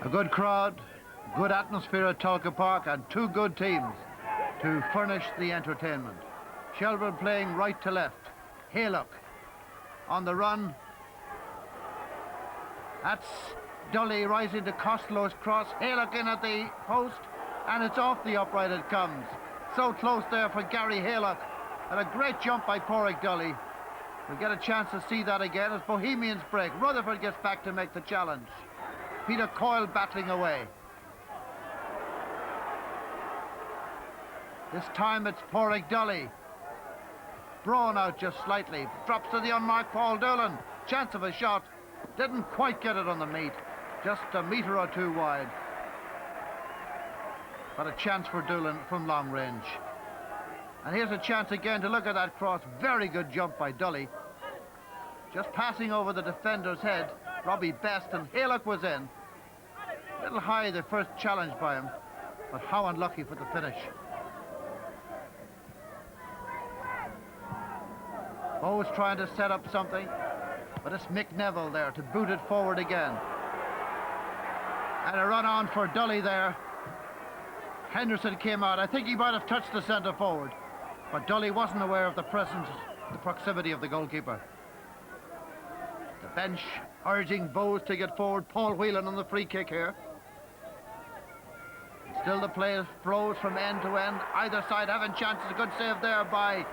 A good crowd, good atmosphere at Tulka Park, and two good teams to furnish the entertainment. Shelbourne playing right to left. Haylock on the run. That's Dully rising to Costello's cross. Haylock in at the post, and it's off the upright it comes. So close there for Gary Haylock, and a great jump by Pádraig Dully. We'll get a chance to see that again as Bohemians break. Rutherford gets back to make the challenge. Peter Coyle battling away. This time it's Pádraig Dully. Braun out just slightly. Drops to the unmarked Paul Doolan. Chance of a shot. Didn't quite get it on the meat. Just a metre or two wide. But a chance for Doolan from long range. And here's a chance again to look at that cross. Very good jump by Dully. Just passing over the defender's head. Robbie Best, and Haylock was in. A little high the first challenge by him, but how unlucky for the finish. Bo's trying to set up something, but it's Mick Neville there to boot it forward again. And a run on for Dully there. Henderson came out. I think he might have touched the centre forward, but Dully wasn't aware of the proximity of the goalkeeper. The bench urging Bowes to get forward. Paul Whelan on the free kick here. Still the play flows from end to end. Either side having chances. A good save there by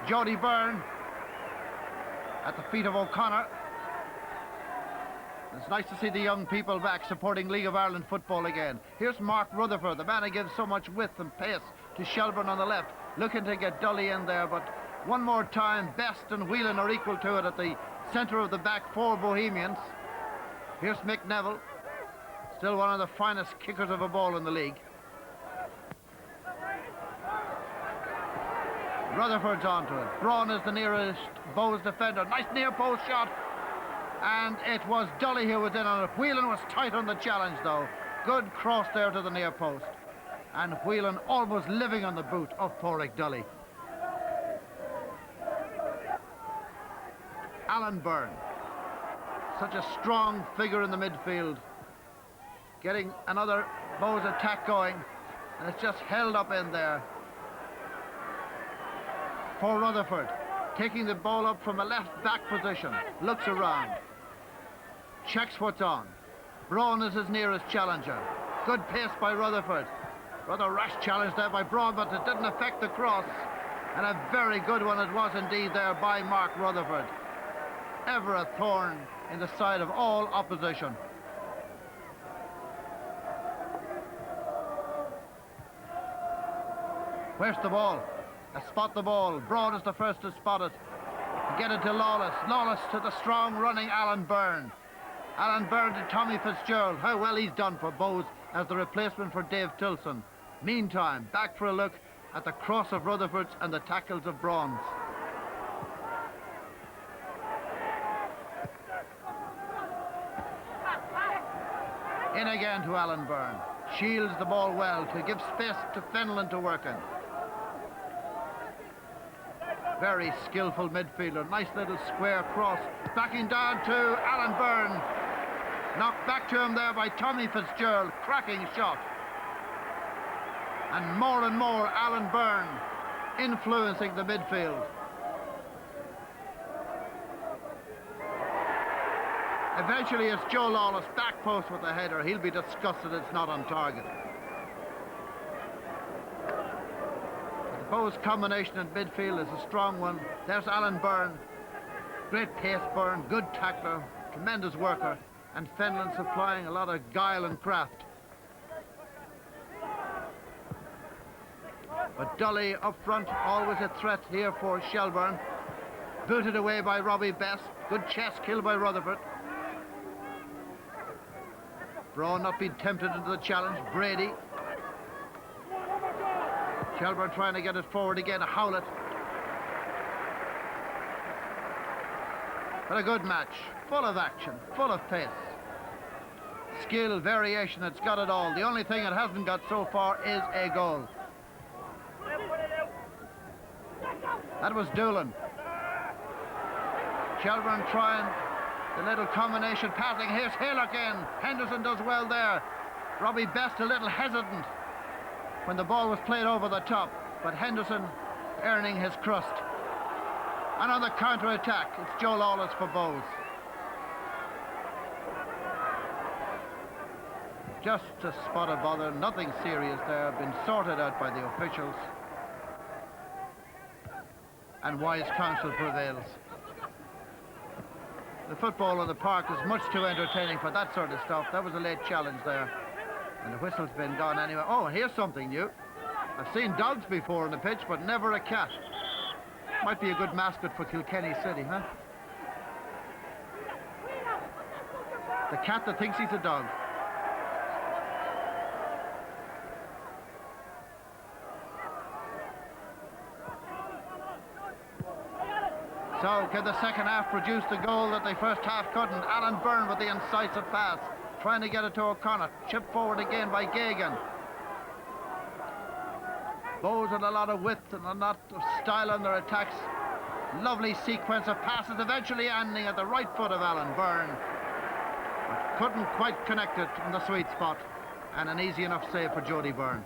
Jody Byrne at the feet of O'Connor. It's nice to see the young people back supporting League of Ireland football again. Here's Mark Rutherford, the man who gives so much width and pace to Shelbourne on the left, looking to get Dully in there, but one more time Best and Whelan are equal to it at the centre of the back for Bohemians. Here's Mick Neville, still one of the finest kickers of a ball in the league. Rutherford's onto it. Braun is the nearest Bowes defender. Nice near post shot. And it was Dully who was in on it. Whelan was tight on the challenge though. Good cross there to the near post. And Whelan almost living on the boot of Pádraig Dully. Alan Byrne. Such a strong figure in the midfield. Getting another Bowes attack going. And it's just held up in there. For Rutherford, taking the ball up from a left back position, looks around, checks what's on. Braun is his nearest challenger. Good pace by Rutherford. Rather rash challenge there by Braun, but it didn't affect the cross. And a very good one it was indeed there by Mark Rutherford. Ever a thorn in the side of all opposition. Where's the ball? Spot the ball. Braun is the first to spot it. Get it to Lawless. Lawless to the strong running Alan Byrne. Alan Byrne to Tommy Fitzgerald. How well he's done for Bowes as the replacement for Dave Tilson. Meantime, back for a look at the cross of Rutherford's and the tackles of Braun's. In again to Alan Byrne. Shields the ball well to give space to Fenlon to work in. Very skillful midfielder. Nice little square cross. Backing down to Alan Byrne. Knocked back to him there by Tommy Fitzgerald. Cracking shot. And more Alan Byrne influencing the midfield. Eventually it's Joe Lawless back post with the header. He'll be disgusted it's not on target. Bowes' combination in midfield is a strong one. There's Alan Byrne. Great pace Byrne, good tackler, tremendous worker, and Fenlon supplying a lot of guile and craft. But Dully up front, always a threat here for Shelbourne. Booted away by Robbie Best. Good chest kill by Rutherford. Braun not being tempted into the challenge. Brady. Shelbourne trying to get it forward again, Howlett. But a good match, full of action, full of pace. Skill, variation, it's got it all. The only thing it hasn't got so far is a goal. That was Doolan. Shelbourne trying the little combination passing. Here's Haylock in. Henderson does well there. Robbie Best a little hesitant when the ball was played over the top, but Henderson earning his crust. And on the counter-attack, it's Joe Lawless for Bows. Just a spot of bother, nothing serious there, been sorted out by the officials. And wise counsel prevails. The football in the park is much too entertaining for that sort of stuff. That was a late challenge there. And the whistle's been gone anyway. Oh, here's something new. I've seen dogs before on the pitch, but never a cat. Might be a good mascot for Kilkenny City, huh? The cat that thinks he's a dog. So, can the second half produce the goal that the first half couldn't? Alan Byrne with the incisive pass, trying to get it to O'Connor. Chip forward again by Gagan. Bows had a lot of width and a lot of style on their attacks. Lovely sequence of passes, eventually ending at the right foot of Alan Byrne. But couldn't quite connect it in the sweet spot. And an easy enough save for Jody Byrne.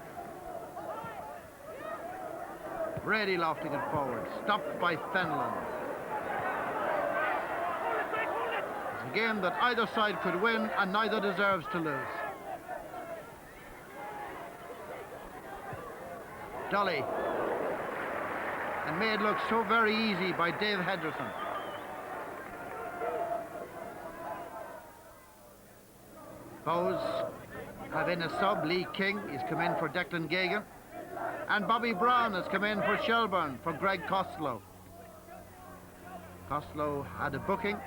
Brady lofting it forward, stopped by Fenlon. It's a game that either side could win and neither deserves to lose. Dolly. And made look so very easy by Dave Henderson. Bows have in a sub, Lee King. He's come in for Declan Gagan. And Bobby Brown has come in for Shelbourne, for Greg Costello. Costello had a booking.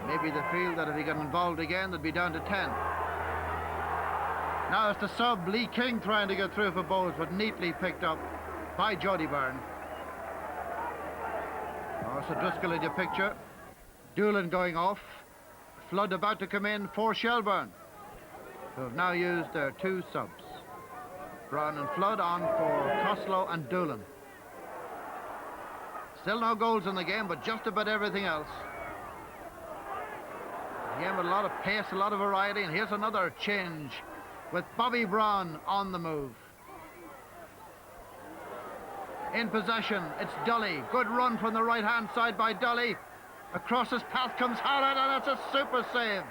Maybe they feel that if he got involved again, they'd be down to 10. Now it's the sub, Lee King, trying to get through for Bows, but neatly picked up by Jody Byrne. Oh, so Driscoll in your picture. Doolan going off. Flood about to come in for Shelbourne, who have now used their two subs. Brown and Flood on for Costello and Doolan. Still no goals in the game, but just about everything else. A game with a lot of pace, a lot of variety, and here's another change with Bobby Brown on the move. In possession, it's Dully. Good run from the right-hand side by Dully. Across his path comes Howlett, and it's a super save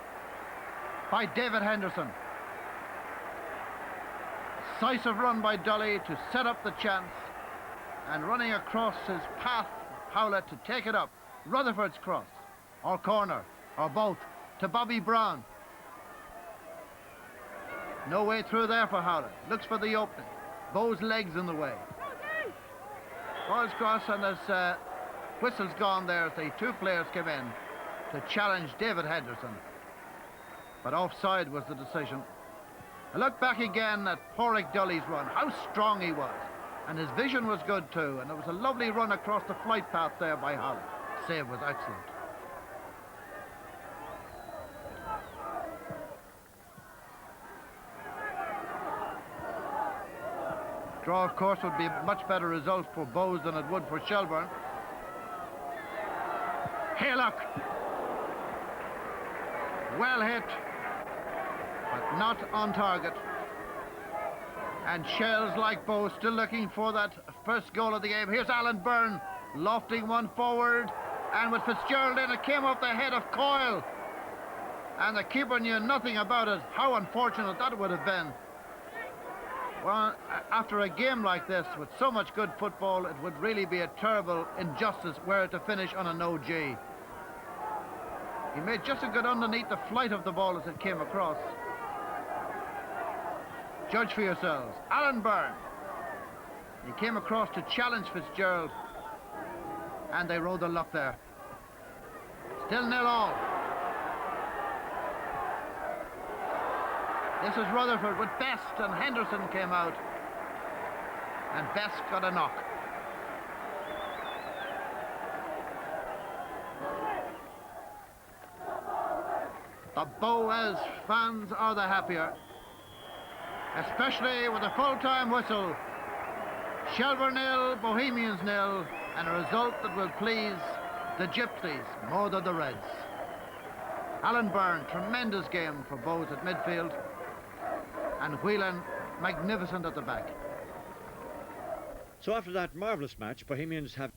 by David Henderson. Decisive run by Dully to set up the chance, and running across his path, Howlett to take it up. Rutherford's cross, or corner, or both, to Bobby Brown. No way through there for Howlett. Looks for the opening. Bow's legs in the way. Ball's cross, and there's whistle's gone there as the two players came in to challenge David Henderson. But offside was the decision. I look back again at Porrick Dully's run, how strong he was. And his vision was good too, and it was a lovely run across the flight path there by Howlett. Save was excellent. Draw, of course, would be a much better result for Bows than it would for Shelbourne. Haylock. Well hit, but not on target. And Shells, like Bows, still looking for that first goal of the game. Here's Alan Byrne, lofting one forward, and with Fitzgerald in, it came off the head of Coyle. And the keeper knew nothing about it. How unfortunate that would have been. Well, after a game like this, with so much good football, it would really be a terrible injustice were it to finish on a no-G. He made just a good underneath the flight of the ball as it came across. Judge for yourselves. Alan Byrne. He came across to challenge Fitzgerald, and they rode the luck there. Still 0-0. This is Rutherford with Best, and Henderson came out, and Best got a knock. The Boaz fans are the happier, especially with a full-time whistle. Shelbourne 0, Bohemians 0, and a result that will please the Gypsies more than the Reds. Alan Byrne, tremendous game for both at midfield. And Whelan, magnificent at the back. So after that marvellous match, Bohemians have